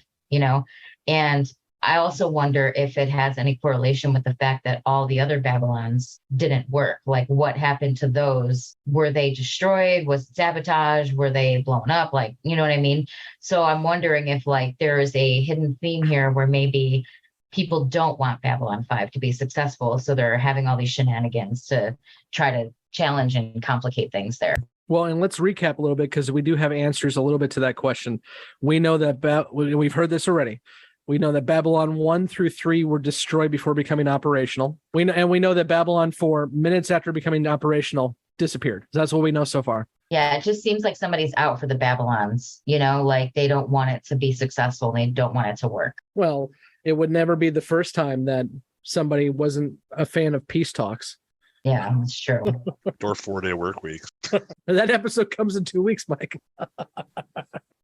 And I also wonder if it has any correlation with the fact that all the other Babylons didn't work. Like, what happened to those? Were they destroyed? Was it sabotage? Were they blown up? Like, you know what I mean? So I'm wondering if there is a hidden theme here where maybe people don't want Babylon 5 to be successful. So they're having all these shenanigans to try to challenge and complicate things there. Well, and let's recap a little bit because we do have answers a little bit to that question. We know that we've heard this already. We know that Babylon 1 through 3 were destroyed before becoming operational. We know that Babylon 4, minutes after becoming operational, disappeared. That's what we know so far. Yeah, it just seems like somebody's out for the Babylons, like they don't want it to be successful. They don't want it to work. Well, it would never be the first time that somebody wasn't a fan of peace talks. Yeah, that's true. Or 4-day work weeks. That episode comes in 2 weeks, Mike.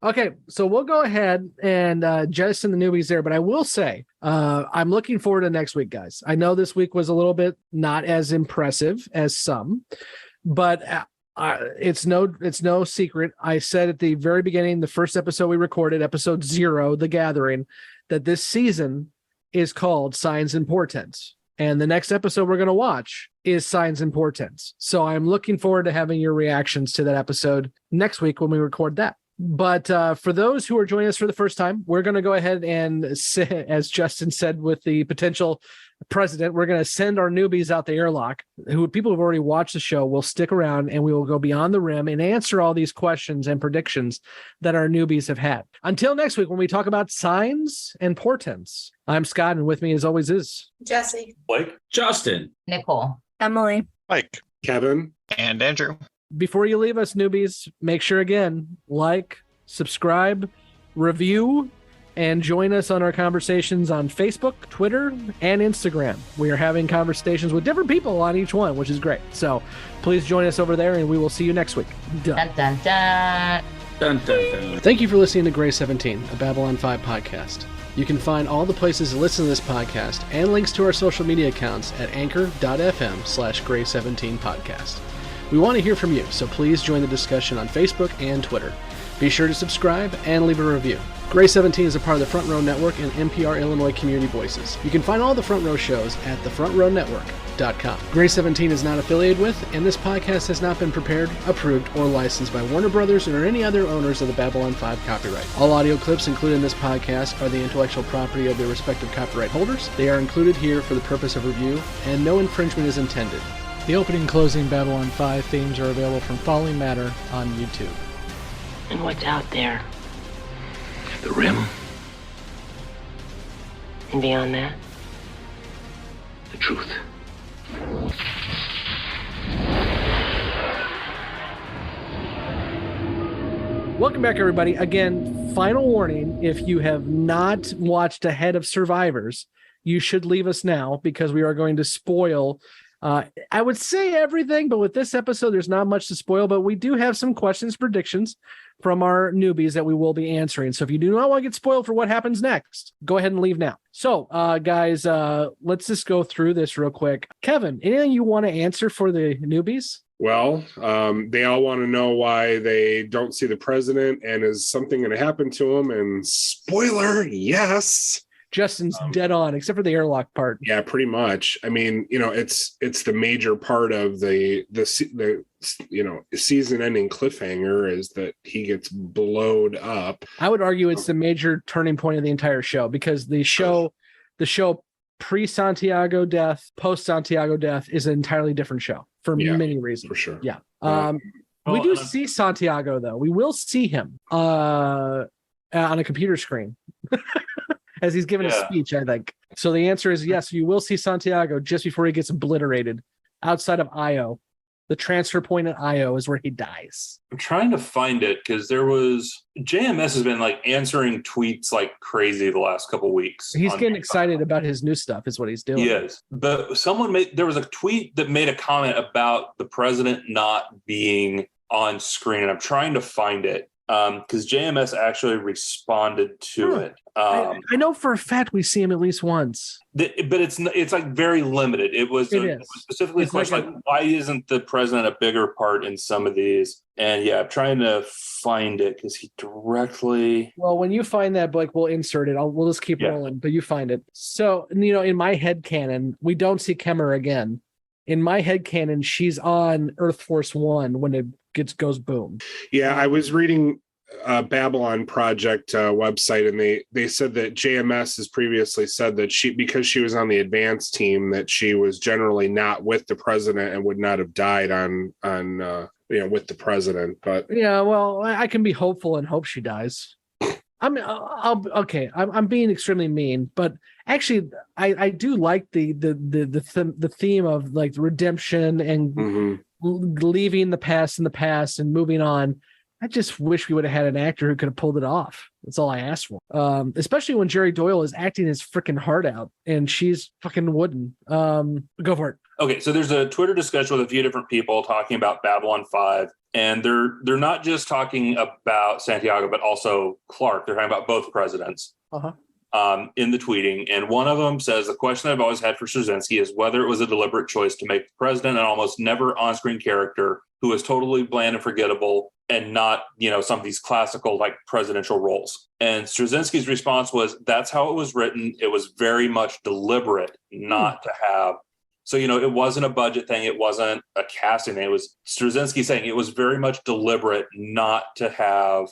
Okay, so we'll go ahead and jettison the newbies there. But I will say, I'm looking forward to next week, guys. I know this week was a little bit not as impressive as some, but it's no secret. I said at the very beginning, the first episode we recorded, episode 0, The Gathering, that this season is called Signs and Portents. And the next episode we're going to watch is Signs and Portents. So I'm looking forward to having your reactions to that episode next week when we record that. But for those who are joining us for the first time, we're going to go ahead and, as Justin said, with the potential president, we're going to send our newbies out the airlock. People who've already watched the show will stick around, and we will go beyond the rim and answer all these questions and predictions that our newbies have had. Until next week, when we talk about signs and portents, I'm Scott, and with me as always is Jessi, Blake, Justin, Nicole, Emily, Mike, Kevin, and Andrew. Before you leave us, newbies, make sure again, like, subscribe, review, and join us on our conversations on Facebook, Twitter, and Instagram. We are having conversations with different people on each one, which is great. So please join us over there, and we will see you next week. Done. Dun, dun, dun. Dun, dun, dun. Thank you for listening to Gray 17, a Babylon 5 podcast. You can find all the places to listen to this podcast and links to our social media accounts at anchor.fm/Gray17podcast. We want to hear from you, so please join the discussion on Facebook and Twitter. Be sure to subscribe and leave a review. Gray 17 is a part of the Front Row Network and NPR Illinois Community Voices. You can find all the Front Row shows at thefrontrownetwork.com. Gray 17 is not affiliated with, and this podcast has not been prepared, approved, or licensed by Warner Brothers or any other owners of the Babylon 5 copyright. All audio clips included in this podcast are the intellectual property of their respective copyright holders. They are included here for the purpose of review, and no infringement is intended. The opening and closing Babylon 5 themes are available from Falling Matter on YouTube. And what's out there? The rim, And beyond that? the truth. Welcome back, everybody. Again, final warning, if you have not watched ahead of Survivors, you should leave us now because we are going to spoil, I would say everything, but with this episode, there's not much to spoil, but we do have some questions, predictions from our newbies that we will be answering. So if you do not want to get spoiled for what happens next, go ahead and leave now. So, guys, let's just go through this real quick. Kevin, anything you want to answer for the newbies? Well, they all want to know why they don't see the president, and is something going to happen to him? And spoiler, yes. Justin's dead on, except for the airlock part. Yeah, pretty much. I mean, it's the major part of the season-ending cliffhanger is that he gets blowed up. I would argue it's the major turning point of the entire show because the show pre-Santiago death, post-Santiago death is an entirely different show for many reasons. For sure. Yeah. We do see Santiago, though. We will see him on a computer screen. As he's giving a speech, I think. So the answer is yes, you will see Santiago just before he gets obliterated outside of Io. The transfer point at Io is where he dies. I'm trying to find it because JMS has been like answering tweets like crazy the last couple weeks. He's getting excited about his new stuff is what he's doing. He is. But there was a tweet that made a comment about the president not being on screen, and I'm trying to find it. Because JMS actually responded to it. I know for a fact we see him at least once. But it's like very limited. It was specifically a question like, why isn't the president a bigger part in some of these? And yeah, I'm trying to find it because he directly. Well, when you find that, Blake, we'll insert it. We'll just keep rolling, but you find it. So, in my headcanon, we don't see Kemmer again. In my headcanon, she's on Earth Force One when it goes boom. Yeah, I was reading Babylon Project website, and they said that JMS has previously said that because she was on the advance team, that she was generally not with the president and would not have died on with the president. But yeah, well, I can be hopeful and hope she dies. I'm being extremely mean, but actually, I do like the theme of like redemption and leaving the past in the past and moving on. I just wish we would have had an actor who could have pulled it off. That's all I asked for. Especially when Jerry Doyle is acting his freaking heart out and she's fucking wooden. Go for it. Okay, so there's a Twitter discussion with a few different people talking about Babylon 5, and they're not just talking about Santiago, but also Clark. They're talking about both presidents in the tweeting. And one of them says, the question I've always had for Straczynski is whether it was a deliberate choice to make the president an almost never on-screen character who is totally bland and forgettable and not, some of these classical like presidential roles. And Straczynski's response was, that's how it was written. It was very much deliberate not to have. So, it wasn't a budget thing. It wasn't a casting thing. It was Straczynski saying it was very much deliberate not to have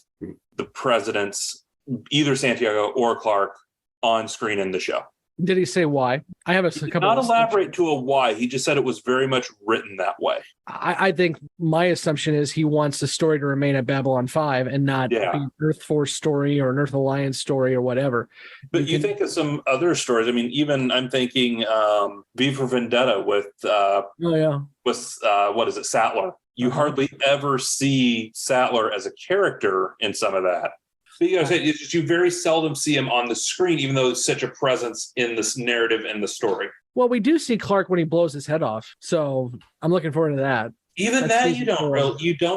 the presidents, either Santiago or Clark, on screen in the show. Did he say why? I have a couple. Not elaborate to a why. He just said it was very much written that way. I think my assumption is he wants the story to remain at Babylon 5 and not an Earth Force story or an Earth Alliance story or whatever. But you think of some other stories. I mean, even I'm thinking V for Vendetta with what is it, Sattler. You hardly ever see Sattler as a character in some of that. But you very seldom see him on the screen, even though it's such a presence in this narrative and the story. Well, we do see Clark when he blows his head off, so I'm looking forward to that. Even that you don't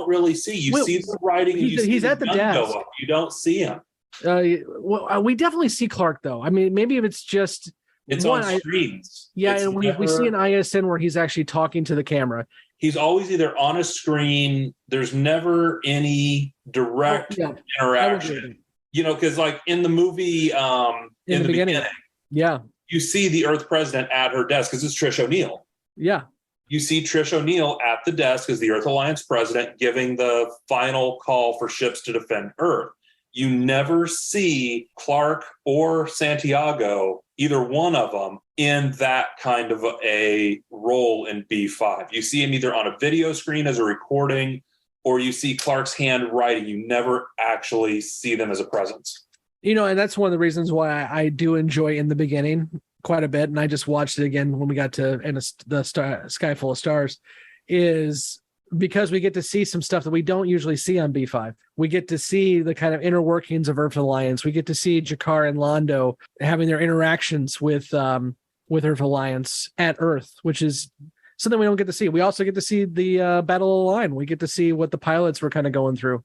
really see. You see the writing. He's at the desk. You don't see him. We definitely see Clark though. I mean, maybe if it's just on screens. Yeah, and we see an ISN where he's actually talking to the camera. He's always either on a screen. There's never any direct interaction. Because like in the movie, in the beginning, you see the Earth president at her desk because it's Trish O'Neill. Yeah. You see Trish O'Neill at the desk as the Earth Alliance president giving the final call for ships to defend Earth. You never see Clark or Santiago, either one of them, in that kind of a role in B5. You see him either on a video screen as a recording, or you see Clark's hand writing. You never actually see them as a presence. And that's one of the reasons why I do enjoy In the Beginning quite a bit. And I just watched it again when we got to the Sky Full of Stars, is because we get to see some stuff that we don't usually see on B5. We get to see the kind of inner workings of Earth Alliance. We get to see Jakar and Londo having their interactions with Earth Alliance at Earth, which is something we don't get to see. We also get to see the Battle of the Line. We get to see what the pilots were kind of going through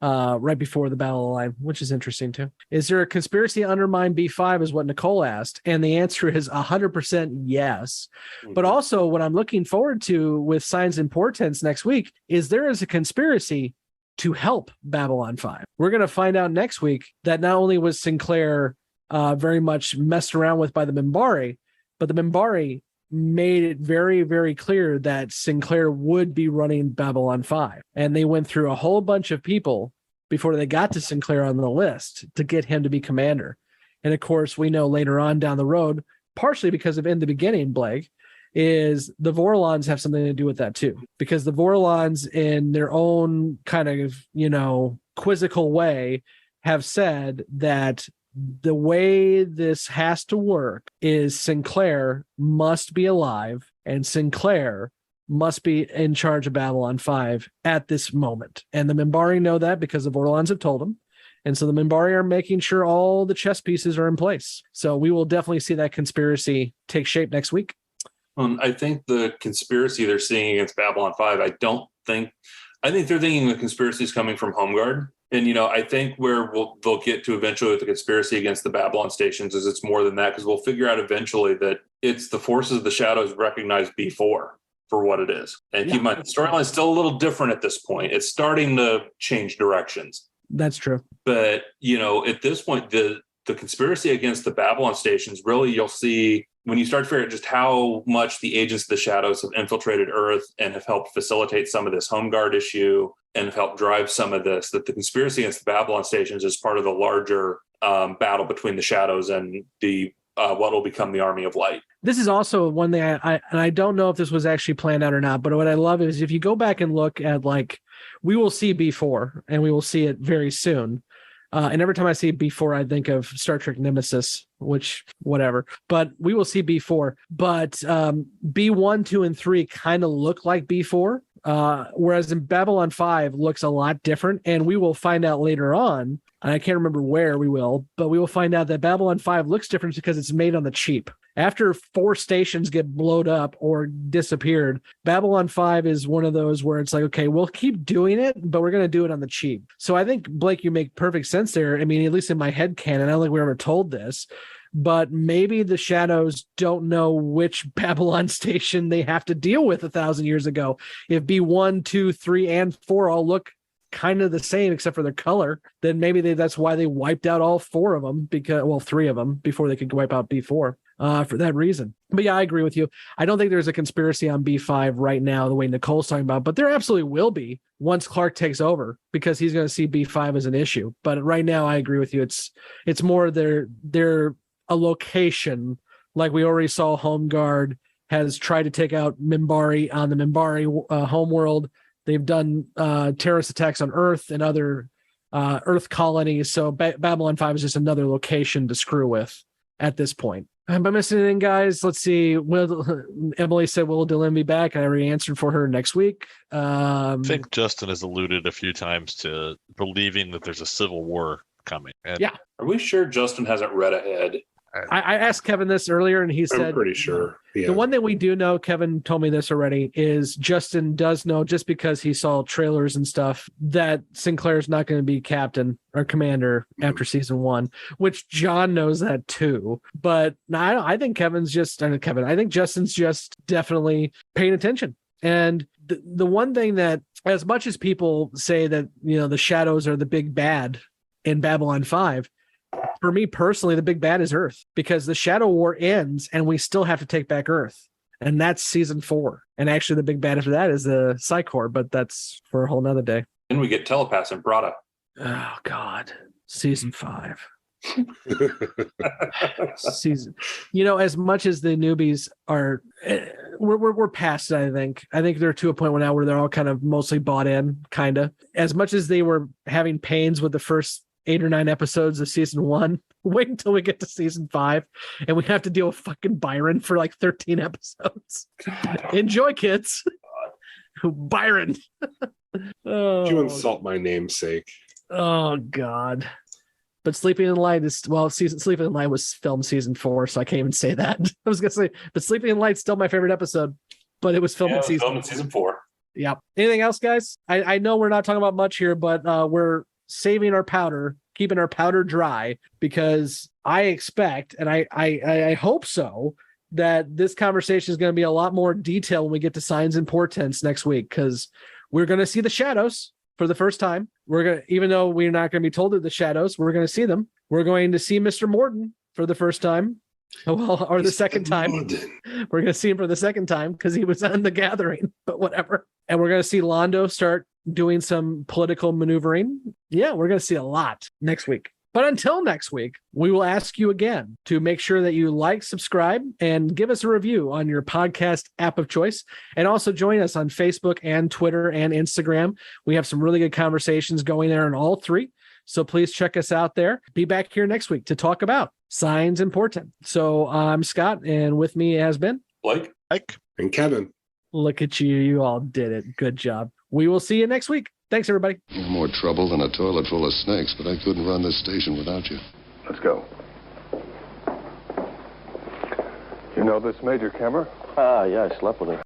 right before the Battle of the Line, which is interesting too. Is there a conspiracy to undermine B5 is what Nicole asked. And the answer is 100% yes. But also what I'm looking forward to with Signs and Portents next week is there is a conspiracy to help Babylon 5. We're going to find out next week that not only was Sinclair very much messed around with by the Minbari, but the Minbari made it very, very clear that Sinclair would be running Babylon 5. And they went through a whole bunch of people before they got to Sinclair on the list to get him to be commander. And of course, we know later on down the road, partially because of In the Beginning, Blake, is the Vorlons have something to do with that too. Because the Vorlons, in their own kind of, quizzical way, have said that the way this has to work is Sinclair must be alive and Sinclair must be in charge of Babylon 5 at this moment. And the Minbari know that because the Vorlons have told them. And so the Minbari are making sure all the chess pieces are in place. So we will definitely see that conspiracy take shape next week. I think the conspiracy they're seeing against Babylon 5, I think they're thinking the conspiracy is coming from Home Guard. And, I think where they'll get to eventually with the conspiracy against the Babylon stations is it's more than that, because we'll figure out eventually that it's the forces of the shadows recognize B4 for what it is. And keep in mind, the storyline is still a little different at this point. It's starting to change directions. That's true. But, at this point, the conspiracy against the Babylon stations, really, you'll see when you start to figure out just how much the agents of the shadows have infiltrated Earth and have helped facilitate some of this Home Guard issue and have helped drive some of this, that the conspiracy against the Babylon stations is part of the larger battle between the shadows and the what will become the Army of Light. This is also one thing I don't know if this was actually planned out or not, but what I love is if you go back and look at, like, we will see B4 and we will see it very soon. And every time I see B4, I think of Star Trek Nemesis, which whatever, but we will see B4, but B1, 2, and 3 kind of look like B4. Whereas in Babylon 5 looks a lot different, and we will find out later on, and I can't remember where we will, but we will find out that Babylon 5 looks different because it's made on the cheap. After 4 stations get blowed up or disappeared, Babylon 5 is one of those where it's like, okay, we'll keep doing it, but we're going to do it on the cheap. So I think, Blake, you make perfect sense there. I mean, at least in my head canon, I don't think we were ever told this, but maybe the Shadows don't know which Babylon station they have to deal with 1,000 years ago. If B1, 2, 3, and 4 all look kind of the same except for their color, then maybe that's why they wiped out all 4 of them, because, well, 3 of them before they could wipe out B4 for that reason. But yeah, I agree with you. I don't think there's a conspiracy on B5 right now the way Nicole's talking about, but there absolutely will be once Clark takes over, because he's going to see B5 as an issue. But right now I agree with you. It's more they're a location, like we already saw Home Guard has tried to take out Minbari on the Minbari homeworld. They've done terrorist attacks on Earth and other Earth colonies. So Babylon 5 is just another location to screw with at this point. Am I missing anything, guys? Let's see. Emily said, will Dylan be back? I already answered for her next week. I think Justin has alluded a few times to believing that there's a civil war coming. And yeah. Are we sure Justin hasn't read ahead? I asked Kevin this earlier, and he said, I'm pretty sure. Yeah. The one thing we do know, Kevin told me this already, is Justin does know, just because he saw trailers and stuff, that Sinclair's not going to be captain or commander after season 1, which John knows that too. But I think I think Justin's just definitely paying attention. And the one thing that, as much as people say that, the Shadows are the big bad in Babylon 5, for me personally, the big bad is Earth, because the Shadow War ends and we still have to take back Earth. And that's season 4. And actually the big bad after that is the Psy-Corps, but that's for a whole nother day. Then we get Telepaths and Brada. Oh God. Season 5. As much as the newbies are, we're past it. I think they're to a point now where they're all kind of mostly bought in, kind of. As much as they were having pains with the first 8 or 9 episodes of season 1, wait until we get to season 5 and we have to deal with fucking Byron for like 13 episodes. Enjoy, kids. Byron. You insult my namesake. Oh God. But Sleeping in Light Sleeping in Light was filmed season 4, so I can't even say that. I was gonna say, but Sleeping in Light's still my favorite episode, but it was filmed in season 4. Yeah. Anything else, guys? I know we're not talking about much here, but we're saving our powder, keeping our powder dry, because I expect, and I hope so, that this conversation is going to be a lot more detailed when we get to Signs and Portents next week, because we're going to see the Shadows for the first time. Even though we're not going to be told that the Shadows, we're going to see them. We're going to see Mr. Morton for the first time. Or the second time. We're going to see him for the second time because he was on The Gathering, but whatever. And we're going to see Londo start doing some political maneuvering. Yeah, we're going to see a lot next week. But until next week, we will ask you again to make sure that you like, subscribe, and give us a review on your podcast app of choice. And also join us on Facebook and Twitter and Instagram. We have some really good conversations going there on all 3. So please check us out there. Be back here next week to talk about Signs and Portent. So I'm Scott, and with me has been Blake, Mike, and Kevin. Look at you. You all did it. Good job. We will see you next week. Thanks, everybody. No more trouble than a toilet full of snakes, but I couldn't run this station without you. Let's go. You know this Major Kemmer? Yeah, I slept with her.